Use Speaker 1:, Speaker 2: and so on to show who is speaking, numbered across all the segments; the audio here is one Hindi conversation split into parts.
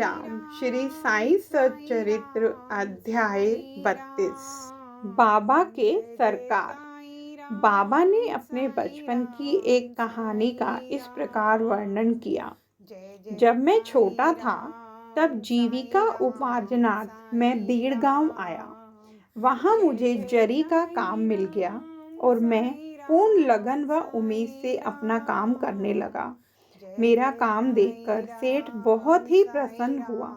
Speaker 1: राम। श्री साईं सच्चरित्र अध्याय 32। बाबा के सरकार। बाबा ने अपने बचपन की एक कहानी का इस प्रकार वर्णन किया। जब मैं छोटा था तब जीविका उपार्जनार्थ मैं बीड़गांव आया। वहाँ मुझे जरी का काम मिल गया और मैं पूर्ण लगन व उम्मीद से अपना काम करने लगा। मेरा काम देखकर सेठ बहुत ही प्रसन्न हुआ।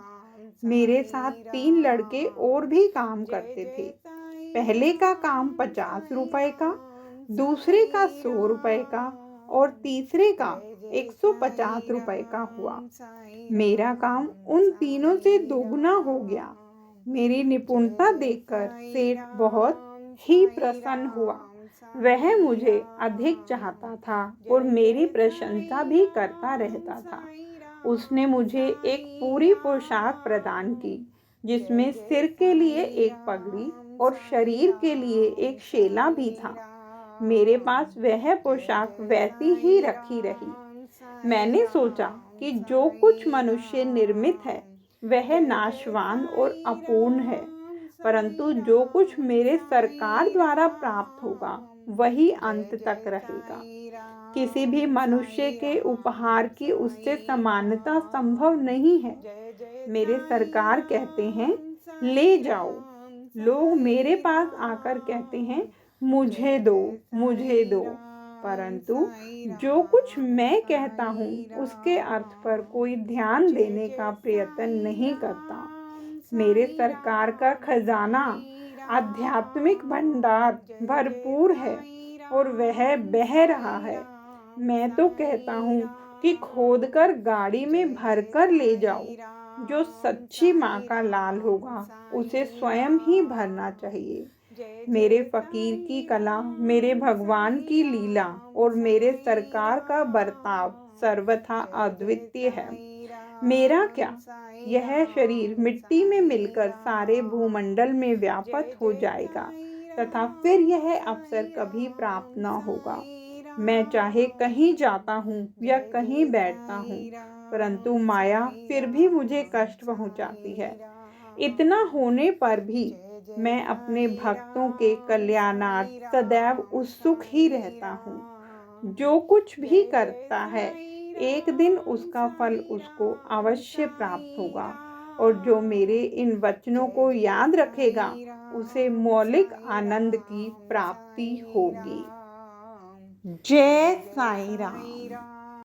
Speaker 1: मेरे साथ 3 लड़के और भी काम करते थे। पहले का काम 50 रुपए का, दूसरे का 100 रुपए का और तीसरे का 150 रुपए का हुआ। मेरा काम उन तीनों से दोगुना हो गया। मेरी निपुणता देखकर सेठ बहुत ही प्रसन्न हुआ। वह मुझे अधिक चाहता था और मेरी प्रशंसा भी करता रहता था। उसने मुझे एक पूरी पोशाक प्रदान की, जिसमें सिर के लिए एक पगड़ी और शरीर के लिए एक शेला भी था। मेरे पास वह पोशाक वैसी ही रखी रही। मैंने सोचा कि जो कुछ मनुष्य निर्मित है वह नाशवान और अपूर्ण है, परंतु जो कुछ मेरे सरकार द्वारा प्राप्त होगा वही अंत तक रहेगा। किसी भी मनुष्य के उपहार की उससे समानता संभव नहीं है। मेरे सरकार कहते हैं, ले जाओ। लोग मेरे पास आकर कहते हैं, मुझे दो, मुझे दो, परंतु जो कुछ मैं कहता हूँ उसके अर्थ पर कोई ध्यान देने का प्रयत्न नहीं करता। मेरे सरकार का खजाना आध्यात्मिक भंडार भरपूर है और वह बह रहा है। मैं तो कहता हूँ कि खोदकर गाड़ी में भरकर ले जाओ। जो सच्ची माँ का लाल होगा उसे स्वयं ही भरना चाहिए। मेरे फकीर की कला, मेरे भगवान की लीला और मेरे सरकार का बर्ताव सर्वथा अद्वितीय है। मेरा क्या, यह शरीर मिट्टी में मिलकर सारे भूमंडल में व्याप्त हो जाएगा तथा फिर यह अवसर कभी प्राप्त न होगा। मैं चाहे कहीं जाता हूँ या कहीं बैठता हूँ, परंतु माया फिर भी मुझे कष्ट पहुँचाती है। इतना होने पर भी मैं अपने भक्तों के कल्याणार्थ सदैव उत्सुक ही रहता हूँ। जो कुछ भी करता है एक दिन उसका फल उसको अवश्य प्राप्त होगा, और जो मेरे इन वचनों को याद रखेगा उसे मौलिक आनंद की प्राप्ति होगी। जय साईं राम।